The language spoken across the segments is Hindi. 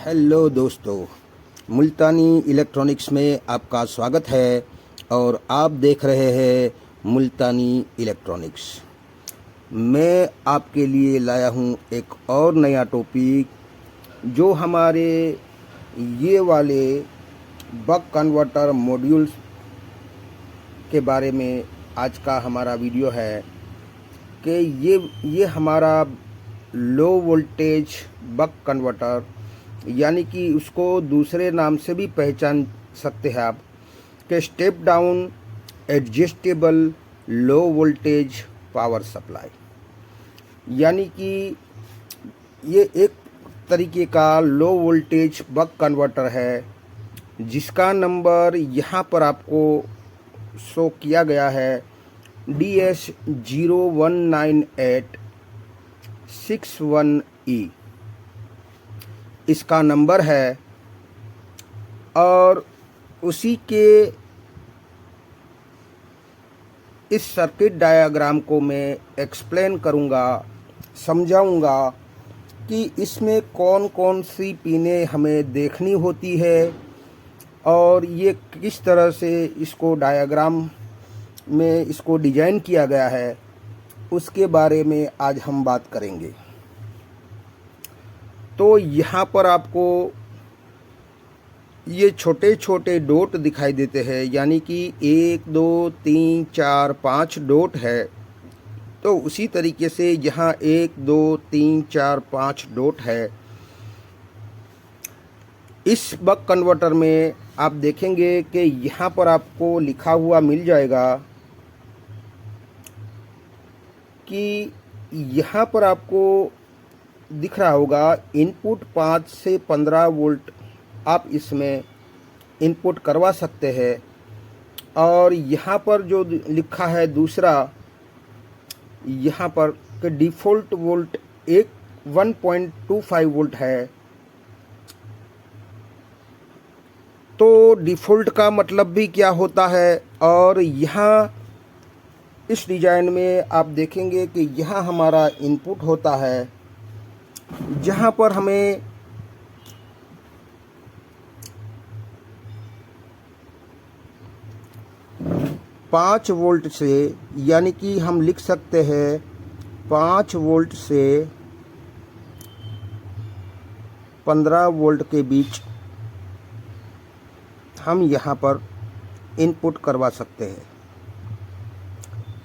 हेलो दोस्तों, मुल्तानी इलेक्ट्रॉनिक्स में आपका स्वागत है और आप देख रहे हैं मुल्तानी इलेक्ट्रॉनिक्स। मैं आपके लिए लाया हूं एक और नया टॉपिक जो हमारे ये वाले बक कन्वर्टर मॉड्यूल्स के बारे में आज का हमारा वीडियो है कि ये हमारा लो वोल्टेज बक कन्वर्टर, यानी कि उसको दूसरे नाम से भी पहचान सकते हैं आप कि step down adjustable low voltage power supply, यानी कि ये एक तरीके का लो वोल्टेज बक कन्वर्टर है जिसका नंबर यहाँ पर आपको शो किया गया है DS019861E इसका नंबर है। और उसी के इस सर्किट डायग्राम को मैं एक्सप्लेन करूँगा, समझाऊँगा कि इसमें कौन कौन सी पिनें हमें देखनी होती है और ये किस तरह से इसको डायग्राम में इसको डिजाइन किया गया है, उसके बारे में आज हम बात करेंगे। तो यहाँ पर आपको ये छोटे छोटे डॉट दिखाई देते हैं, यानी कि 1 2 3 4 5 डॉट है। तो उसी तरीके से यहाँ 1 2 3 4 5 डॉट है। इस बक कन्वर्टर में आप देखेंगे कि यहाँ पर आपको लिखा हुआ मिल जाएगा कि यहाँ पर आपको दिख रहा होगा इनपुट 5 से 15 वोल्ट आप इसमें इनपुट करवा सकते हैं। और यहाँ पर जो लिखा है दूसरा, यहाँ पर कि डिफ़ॉल्ट वोल्ट 1.25 वोल्ट है। तो डिफ़ॉल्ट का मतलब भी क्या होता है, और यहाँ इस डिज़ाइन में आप देखेंगे कि यहाँ हमारा इनपुट होता है जहाँ पर हमें पाँच वोल्ट से, यानी कि हम लिख सकते हैं 5 वोल्ट से 15 वोल्ट के बीच हम यहाँ पर इनपुट करवा सकते हैं।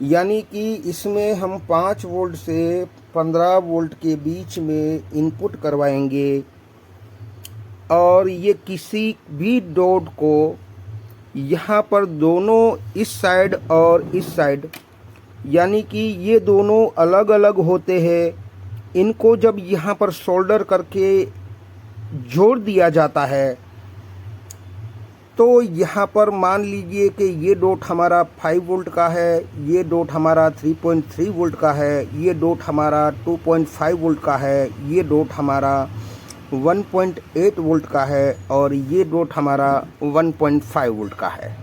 यानी कि इसमें हम 5 वोल्ट से 15 वोल्ट के बीच में इनपुट करवाएंगे और ये किसी भी डॉट को यहाँ पर दोनों इस साइड और इस साइड, यानी कि ये दोनों अलग अलग होते हैं, इनको जब यहाँ पर सोल्डर करके जोड़ दिया जाता है तो यहाँ पर मान लीजिए कि ये डॉट हमारा 5 वोल्ट का है, ये डॉट हमारा 3.3 वोल्ट का है, ये डॉट हमारा 2.5 वोल्ट का है, ये डॉट हमारा 1.8 वोल्ट का है और ये डॉट हमारा 1.5 वोल्ट का है।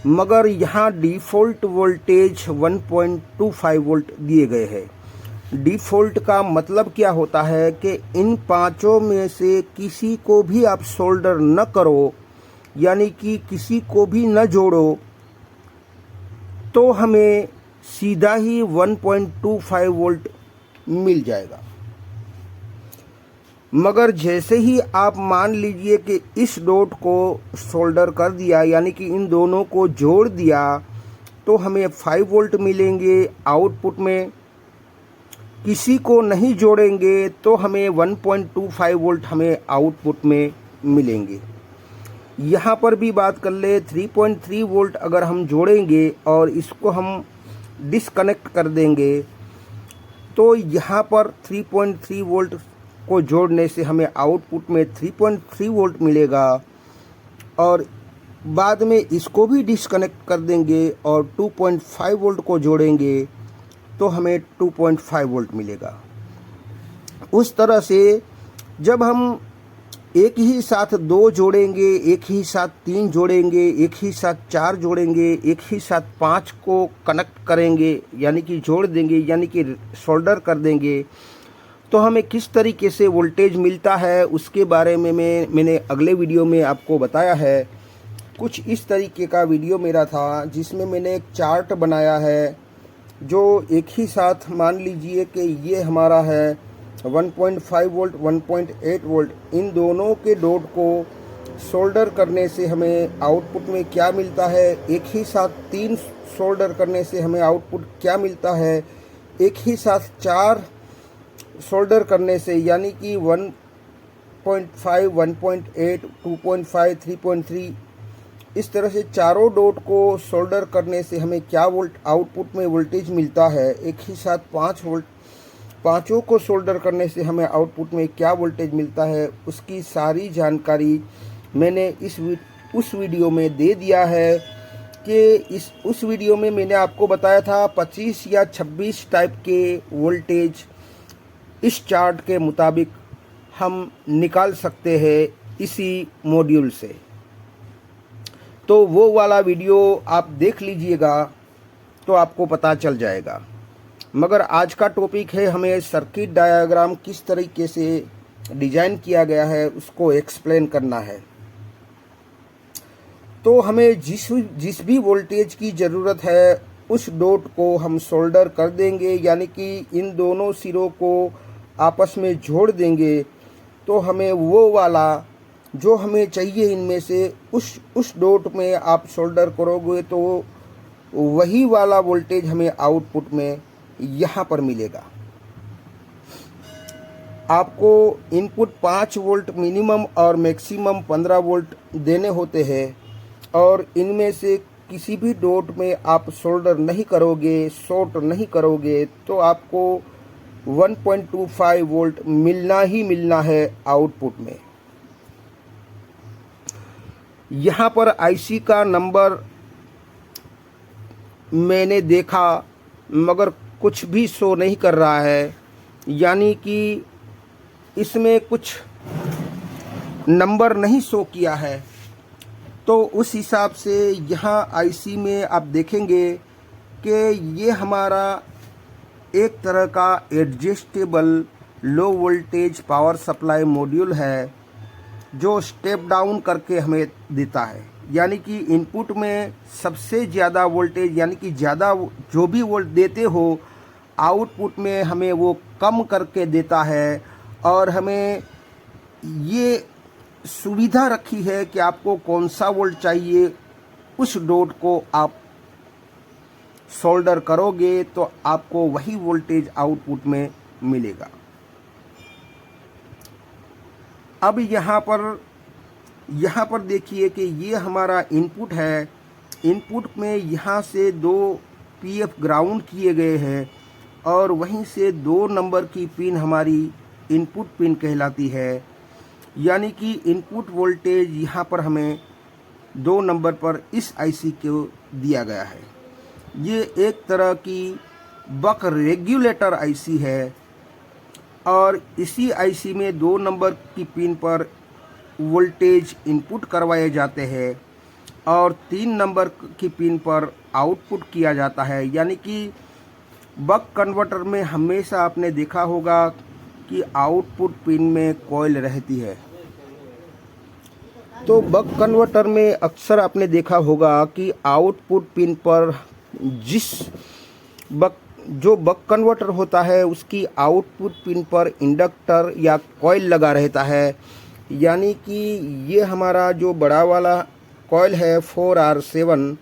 मगर यहाँ डिफ़ॉल्ट वोल्टेज 1.25 वोल्ट दिए गए हैं। डिफ़ॉल्ट का मतलब क्या होता है कि इन पांचों में से किसी को भी आप सोल्डर न करो, यानी कि किसी को भी न जोड़ो, तो हमें सीधा ही 1.25 वोल्ट मिल जाएगा। मगर जैसे ही आप मान लीजिए कि इस डॉट को सोल्डर कर दिया, यानी कि इन दोनों को जोड़ दिया, तो हमें 5 वोल्ट मिलेंगे आउटपुट में। किसी को नहीं जोड़ेंगे तो हमें 1.25 वोल्ट हमें आउटपुट में मिलेंगे। यहाँ पर भी बात कर ले, 3.3 वोल्ट अगर हम जोड़ेंगे और इसको हम डिसकनेक्ट कर देंगे तो यहाँ पर 3.3 वोल्ट को जोड़ने से हमें आउटपुट में 3.3 वोल्ट मिलेगा। और बाद में इसको भी डिसकनेक्ट कर देंगे और 2.5 वोल्ट को जोड़ेंगे तो हमें 2.5 वोल्ट मिलेगा। उस तरह से जब हम एक ही साथ 2 जोड़ेंगे, एक ही साथ 3 जोड़ेंगे, एक ही साथ 4 जोड़ेंगे, एक ही साथ 5 को कनेक्ट करेंगे, यानी कि जोड़ देंगे, यानी कि सोल्डर कर देंगे, तो हमें किस तरीके से वोल्टेज मिलता है उसके बारे में मैंने अगले वीडियो में आपको बताया है। कुछ इस तरीके का वीडियो मेरा था जिसमें मैंने एक चार्ट बनाया है, जो एक ही साथ मान लीजिए कि ये हमारा है 1.5 वोल्ट 1.8 वोल्ट, इन दोनों के डॉट को सोल्डर करने से हमें आउटपुट में क्या मिलता है, एक ही साथ 3 सोल्डर करने से हमें आउटपुट क्या मिलता है, एक ही साथ 4 सोल्डर करने से यानी कि 1.5 1.8 2.5 3.3 इस तरह से चारों डॉट को सोल्डर करने से हमें क्या वोल्ट आउटपुट में वोल्टेज मिलता है, एक ही साथ 5 वोल्ट पांचों को सोल्डर करने से हमें आउटपुट में क्या वोल्टेज मिलता है, उसकी सारी जानकारी मैंने उस वीडियो में दे दिया है। कि उस वीडियो में मैंने आपको बताया था 25 या 26 टाइप के वोल्टेज इस चार्ट के मुताबिक हम निकाल सकते हैं इसी मॉड्यूल से। तो वो वाला वीडियो आप देख लीजिएगा तो आपको पता चल जाएगा। मगर आज का टॉपिक है हमें सर्किट डायग्राम किस तरीके से डिजाइन किया गया है उसको एक्सप्लेन करना है। तो हमें जिस भी वोल्टेज की ज़रूरत है उस डॉट को हम सोल्डर कर देंगे, यानी कि इन दोनों सिरों को आपस में जोड़ देंगे। तो हमें वो वाला जो हमें चाहिए इनमें से उस डॉट में आप सोल्डर करोगे तो वही वाला वोल्टेज हमें आउटपुट में यहाँ पर मिलेगा। आपको इनपुट 5 वोल्ट मिनिमम और मैक्सिमम 15 वोल्ट देने होते हैं और इनमें से किसी भी डॉट में आप सोल्डर नहीं करोगे, शॉर्ट नहीं करोगे तो आपको 1.25 वोल्ट मिलना ही मिलना है आउटपुट में। यहाँ पर आईसी का नंबर मैंने देखा मगर कुछ भी शो नहीं कर रहा है, यानी कि इसमें कुछ नंबर नहीं शो किया है। तो उस हिसाब से यहाँ आईसी में आप देखेंगे कि ये हमारा एक तरह का adjustable low voltage power supply module है जो स्टेप डाउन करके हमें देता है, यानी कि इनपुट में सबसे ज़्यादा वोल्टेज यानी कि ज़्यादा जो भी वोल्ट देते हो आउटपुट में हमें वो कम करके देता है। और हमें ये सुविधा रखी है कि आपको कौन सा वोल्ट चाहिए उस डॉट को आप सोल्डर करोगे तो आपको वही वोल्टेज आउटपुट में मिलेगा। अब यहाँ पर देखिए कि ये हमारा इनपुट है। इनपुट में यहाँ से 2 पीएफ ग्राउंड किए गए हैं और वहीं से 2 नंबर की पिन हमारी इनपुट पिन कहलाती है, यानी कि इनपुट वोल्टेज यहाँ पर हमें 2 नंबर पर इस आईसी को दिया गया है। ये एक तरह की बक रेगुलेटर आईसी है और इसी आईसी में 2 नंबर की पिन पर वोल्टेज इनपुट करवाए जाते हैं और 3 नंबर की पिन पर आउटपुट किया जाता है। यानी कि बक कन्वर्टर में हमेशा आपने देखा होगा कि आउटपुट पिन में कॉइल रहती है। तो बक कन्वर्टर में अक्सर आपने देखा होगा कि आउटपुट पिन पर जो बक कन्वर्टर होता है उसकी आउटपुट पिन पर इंडक्टर या कॉइल लगा रहता है, यानी कि ये हमारा जो बड़ा वाला कॉइल है 4R7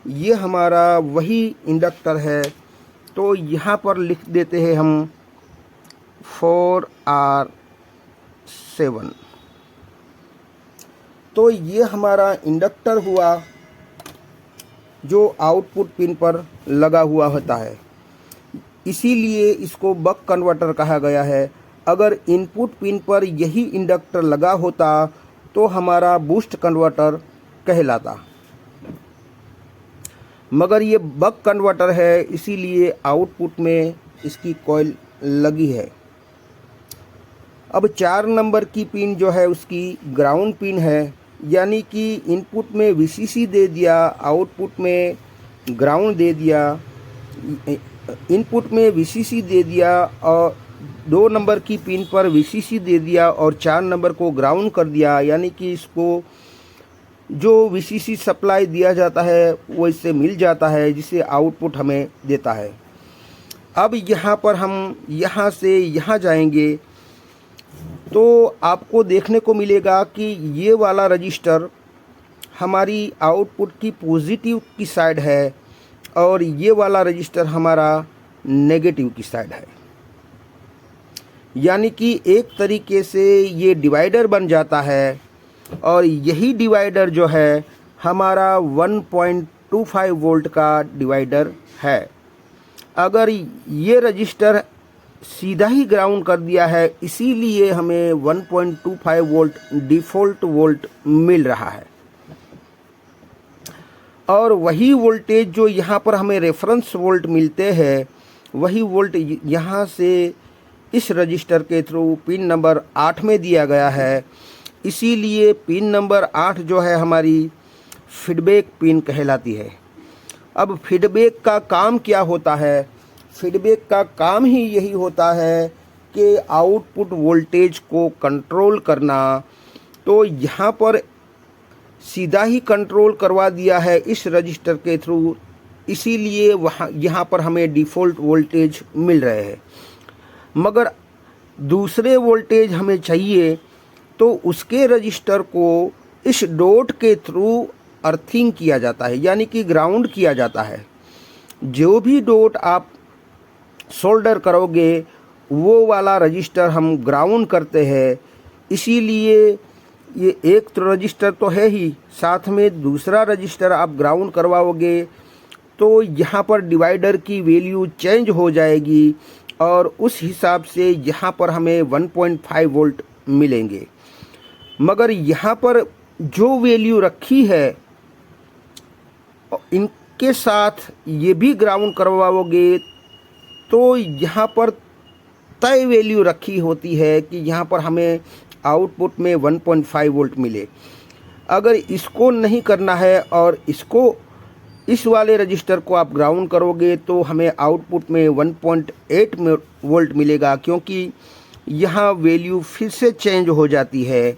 ये हमारा वही इंडक्टर है। तो यहाँ पर लिख देते हैं हम 4R7। तो ये हमारा इंडक्टर हुआ जो आउटपुट पिन पर लगा हुआ होता है, इसीलिए इसको बक कन्वर्टर कहा गया है। अगर इनपुट पिन पर यही इंडक्टर लगा होता तो हमारा बूस्ट कन्वर्टर कहलाता, मगर ये बक कन्वर्टर है इसीलिए आउटपुट में इसकी कॉइल लगी है। अब 4 नंबर की पिन जो है उसकी ग्राउंड पिन है, यानी कि इनपुट में वीसीसी दे दिया, आउटपुट में ग्राउंड दे दिया, इनपुट में वीसीसी दे दिया और 2 नंबर की पिन पर VCC दे दिया और 4 नंबर को ग्राउंड कर दिया, यानी कि इसको जो VCC सप्लाई दिया जाता है वो इससे मिल जाता है, जिससे आउटपुट हमें देता है। अब यहाँ पर हम यहाँ से यहाँ जाएंगे तो आपको देखने को मिलेगा कि ये वाला रजिस्टर हमारी आउटपुट की पॉजिटिव की साइड है और ये वाला रजिस्टर हमारा नेगेटिव की साइड है, यानी कि एक तरीके से ये डिवाइडर बन जाता है। और यही डिवाइडर जो है हमारा 1.25 वोल्ट का डिवाइडर है। अगर ये रजिस्टर सीधा ही ग्राउंड कर दिया है, इसीलिए हमें 1.25 वोल्ट डिफ़ॉल्ट वोल्ट मिल रहा है। और वही वोल्टेज जो यहाँ पर हमें रेफरेंस वोल्ट मिलते हैं, वही वोल्ट यहाँ से इस रजिस्टर के थ्रू पिन नंबर 8 में दिया गया है। इसीलिए पिन नंबर 8 जो है हमारी फीडबैक पिन कहलाती है। अब फीडबैक का काम क्या होता है? फीडबैक का काम ही यही होता है कि आउटपुट वोल्टेज को कंट्रोल करना। तो यहाँ पर सीधा ही कंट्रोल करवा दिया है इस रजिस्टर के थ्रू, इसीलिए यहाँ पर हमें डिफ़ॉल्ट वोल्टेज मिल रहे हैं। मगर दूसरे वोल्टेज हमें चाहिए तो उसके रजिस्टर को इस डॉट के थ्रू अर्थिंग किया जाता है, यानी कि ग्राउंड किया जाता है। जो भी डॉट आप सोल्डर करोगे वो वाला रजिस्टर हम ग्राउंड करते हैं। इसीलिए ये एक तो रजिस्टर तो है ही, साथ में दूसरा रजिस्टर आप ग्राउंड करवाओगे तो यहाँ पर डिवाइडर की वैल्यू चेंज हो जाएगी और उस हिसाब से यहाँ पर हमें 1.5 वोल्ट मिलेंगे। मगर यहाँ पर जो वैल्यू रखी है इनके साथ ये भी ग्राउंड करवाओगे तो यहाँ पर तय वैल्यू रखी होती है कि यहाँ पर हमें आउटपुट में 1.5 वोल्ट मिले। अगर इसको नहीं करना है और इसको इस वाले रजिस्टर को आप ग्राउंड करोगे तो हमें आउटपुट में 1.8 वोल्ट मिलेगा, क्योंकि यहाँ वैल्यू फिर से चेंज हो जाती है।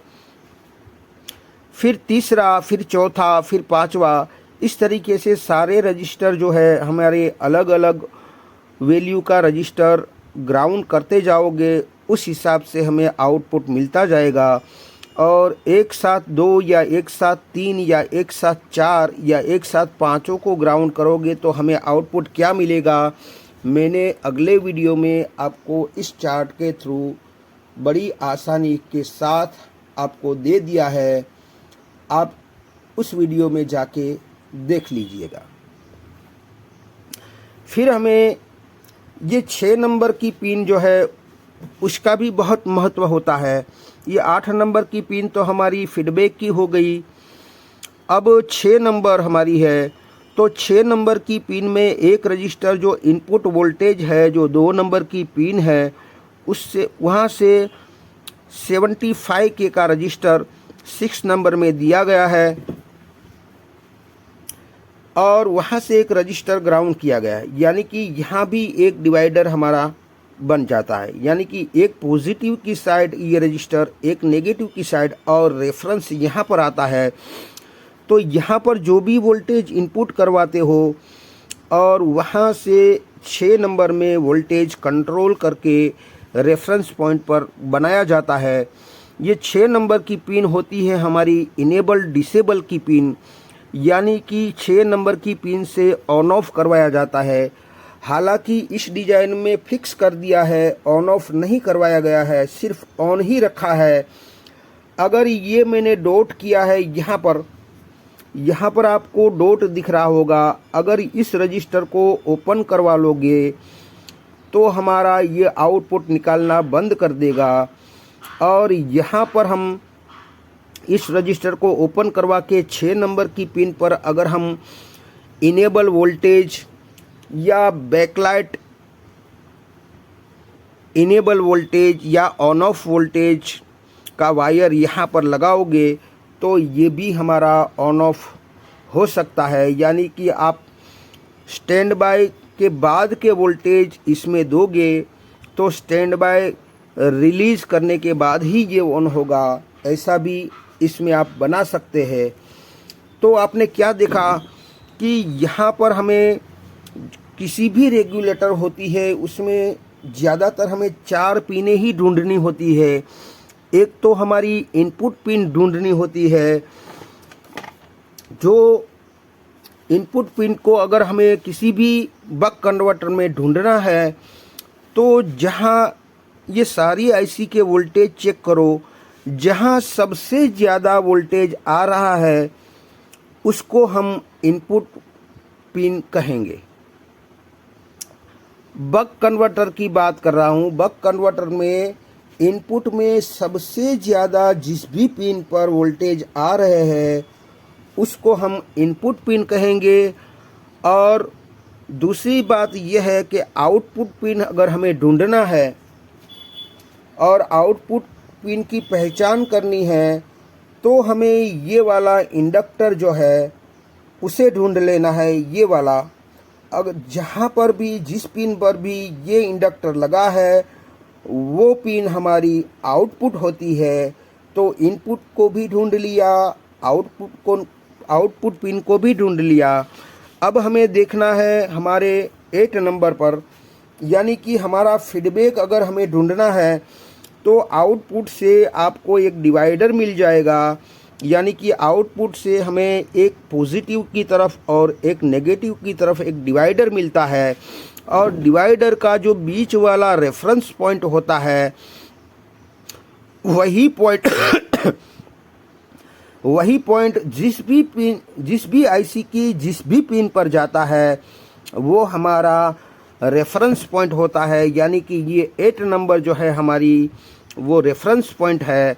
फिर तीसरा, फिर चौथा, फिर पांचवा, इस तरीके से सारे रजिस्टर जो है हमारे अलग अलग वैल्यू का रजिस्टर ग्राउंड करते जाओगे, उस हिसाब से हमें आउटपुट मिलता जाएगा। और एक साथ 2 या एक साथ 3 या एक साथ 4 या एक साथ 5 को ग्राउंड करोगे तो हमें आउटपुट क्या मिलेगा, मैंने अगले वीडियो में आपको इस चार्ट के थ्रू बड़ी आसानी के साथ आपको दे दिया है। आप उस वीडियो में जाके देख लीजिएगा। फिर हमें ये 6 नंबर की पिन जो है उसका भी बहुत महत्व होता है। ये 8 नंबर की पिन तो हमारी फीडबैक की हो गई। अब 6 नंबर हमारी है, तो 6 नंबर की पिन में एक रजिस्टर जो इनपुट वोल्टेज है जो 2 नंबर की पिन है उससे वहाँ से 75 के का रजिस्टर 6 नंबर में दिया गया है और वहाँ से एक रजिस्टर ग्राउंड किया गया है, यानी कि यहाँ भी एक डिवाइडर हमारा बन जाता है। यानी कि एक पॉजिटिव की साइड ये रजिस्टर, एक नेगेटिव की साइड और रेफरेंस यहाँ पर आता है। तो यहाँ पर जो भी वोल्टेज इनपुट करवाते हो और वहाँ से 6 नंबर में वोल्टेज कंट्रोल करके रेफरेंस पॉइंट पर बनाया जाता है। ये 6 नंबर की पिन होती है हमारी इनेबल डिसेबल की पिन, यानी कि 6 नंबर की पिन से ऑन ऑफ करवाया जाता है। हालांकि इस डिज़ाइन में फिक्स कर दिया है, ऑन ऑफ नहीं करवाया गया है, सिर्फ ऑन ही रखा है। अगर ये मैंने डॉट किया है यहाँ पर आपको डॉट दिख रहा होगा। अगर इस रजिस्टर को ओपन करवा लोगे तो हमारा ये आउटपुट निकालना बंद कर देगा। और यहाँ पर हम इस रजिस्टर को ओपन करवा के 6 नंबर की पिन पर अगर हम इनेबल वोल्टेज या बैकलाइट इनेबल वोल्टेज या ऑन ऑफ वोल्टेज का वायर यहाँ पर लगाओगे तो ये भी हमारा ऑन ऑफ हो सकता है। यानी कि आप स्टैंड बाय के बाद के वोल्टेज इसमें दोगे तो स्टैंड बाय रिलीज़ करने के बाद ही ये ऑन होगा, ऐसा भी इसमें आप बना सकते हैं। तो आपने क्या देखा कि यहाँ पर हमें किसी भी रेगुलेटर होती है उसमें ज़्यादातर हमें 4 पिनें ही ढूंढनी होती है। एक तो हमारी इनपुट पिन ढूंढनी होती है, जो इनपुट पिन को अगर हमें किसी भी बक कन्वर्टर में ढूंढना है तो जहाँ ये सारी आईसी के वोल्टेज चेक करो, जहाँ सबसे ज़्यादा वोल्टेज आ रहा है उसको हम इनपुट पिन कहेंगे। बक कन्वर्टर की बात कर रहा हूँ। बक कन्वर्टर में इनपुट में सबसे ज़्यादा जिस भी पिन पर वोल्टेज आ रहे हैं उसको हम इनपुट पिन कहेंगे। और दूसरी बात यह है कि आउटपुट पिन अगर हमें ढूंढना है और आउटपुट पिन की पहचान करनी है तो हमें ये वाला इंडक्टर जो है उसे ढूंढ लेना है, ये वाला। अगर जहाँ पर भी जिस पिन पर भी ये इंडक्टर लगा है वो पिन हमारी आउटपुट होती है। तो इनपुट को भी ढूंढ लिया, आउटपुट पिन को भी ढूंढ लिया। अब हमें देखना है हमारे 8 नंबर पर, यानी कि हमारा फीडबैक अगर हमें ढूंढना है तो आउटपुट से आपको एक डिवाइडर मिल जाएगा, यानी कि आउटपुट से हमें एक पॉजिटिव की तरफ और एक नेगेटिव की तरफ एक डिवाइडर मिलता है। और डिवाइडर का जो बीच वाला रेफरेंस पॉइंट होता है वही पॉइंट जिस भी आईसी की जिस भी पिन पर जाता है वो हमारा रेफरेंस पॉइंट होता है। यानी कि ये 8 नंबर जो है हमारी वो रेफरेंस पॉइंट है।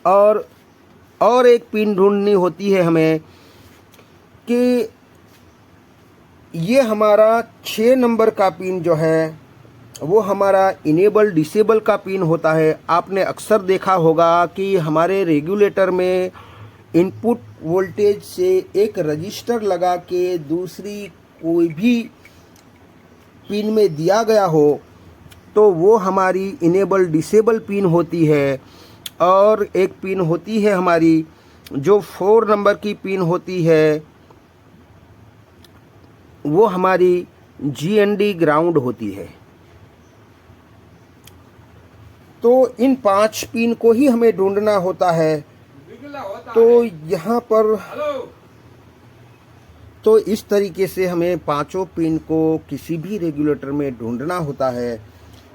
और एक पिन ढूंढनी होती है हमें कि ये हमारा 6 नंबर का पिन जो है वो हमारा इनेबल डिसेबल का पिन होता है। आपने अक्सर देखा होगा कि हमारे रेगुलेटर में इनपुट वोल्टेज से एक रजिस्टर लगा के दूसरी कोई भी पिन में दिया गया हो तो वो हमारी इनेबल डिसेबल पिन होती है। और एक पिन होती है हमारी जो 4 नंबर की पिन होती है वो हमारी GND ग्राउंड होती है। तो इन 5 पिन को ही हमें ढूंढना होता है। तो यहाँ पर तो इस तरीके से हमें 5 पिन को किसी भी रेगुलेटर में ढूंढना होता है।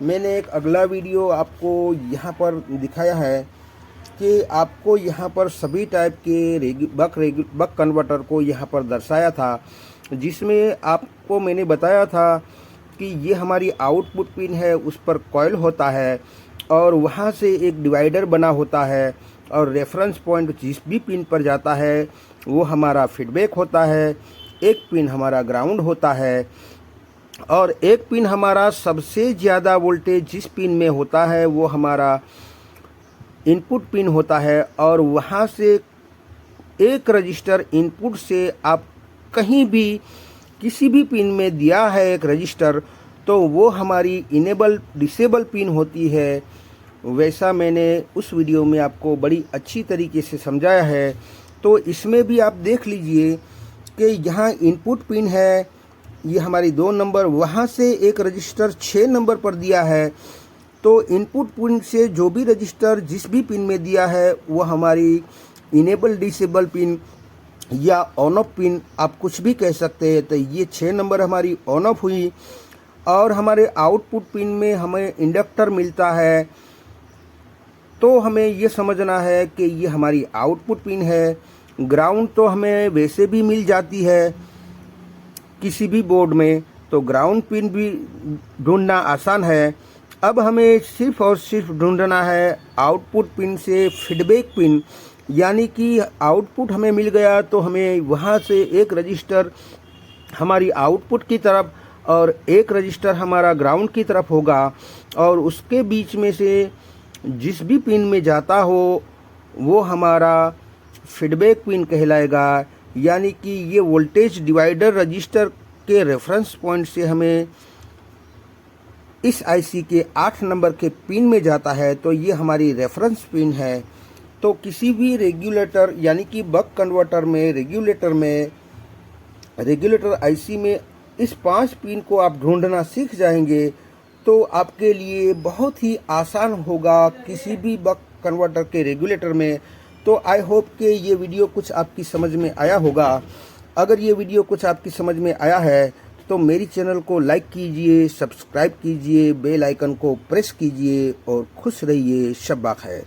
मैंने एक अगला वीडियो आपको यहाँ पर दिखाया है कि आपको यहाँ पर सभी टाइप के बक कन्वर्टर को यहाँ पर दर्शाया था, जिसमें आपको मैंने बताया था कि ये हमारी आउटपुट पिन है, उस पर कॉइल होता है और वहाँ से एक डिवाइडर बना होता है और रेफरेंस पॉइंट जिस भी पिन पर जाता है वो हमारा फीडबैक होता है। एक पिन हमारा ग्राउंड होता है और एक पिन हमारा सबसे ज़्यादा वोल्टेज जिस पिन में होता है वो हमारा इनपुट पिन होता है। और वहाँ से एक रजिस्टर इनपुट से आप कहीं भी किसी भी पिन में दिया है एक रजिस्टर तो वो हमारी इनेबल डिसेबल पिन होती है। वैसा मैंने उस वीडियो में आपको बड़ी अच्छी तरीके से समझाया है। तो इसमें भी आप देख लीजिए कि यहाँ इनपुट पिन है, ये हमारी 2 नंबर, वहाँ से एक रजिस्टर 6 नंबर पर दिया है। तो इनपुट पिन से जो भी रजिस्टर जिस भी पिन में दिया है वो हमारी इनेबल डिसेबल पिन या ऑन ऑफ पिन आप कुछ भी कह सकते हैं। तो ये 6 नंबर हमारी ऑन ऑफ हुई। और हमारे आउटपुट पिन में हमें इंडक्टर मिलता है तो हमें ये समझना है कि ये हमारी आउटपुट पिन है। ग्राउंड तो हमें वैसे भी मिल जाती है किसी भी बोर्ड में, तो ग्राउंड पिन भी ढूंढना आसान है। अब हमें सिर्फ और सिर्फ ढूंढना है आउटपुट पिन से फीडबैक पिन, यानी कि आउटपुट हमें मिल गया तो हमें वहाँ से एक रजिस्टर हमारी आउटपुट की तरफ और एक रजिस्टर हमारा ग्राउंड की तरफ होगा और उसके बीच में से जिस भी पिन में जाता हो वो हमारा फीडबैक पिन कहलाएगा। यानी कि ये वोल्टेज डिवाइडर रजिस्टर के रेफरेंस पॉइंट से हमें इस आईसी के 8 नंबर के पिन में जाता है तो ये हमारी रेफरेंस पिन है। तो किसी भी रेगुलेटर यानी कि बक कन्वर्टर में रेगुलेटर आईसी में इस 5 पिन को आप ढूंढना सीख जाएंगे तो आपके लिए बहुत ही आसान होगा किसी भी बक कन्वर्टर के रेगुलेटर में। तो आई होप कि ये वीडियो कुछ आपकी समझ में आया होगा। अगर ये वीडियो कुछ आपकी समझ में आया है तो मेरी चैनल को लाइक कीजिए, सब्सक्राइब कीजिए, बेल आइकन को प्रेस कीजिए और खुश रहिए। शब्बा खैर।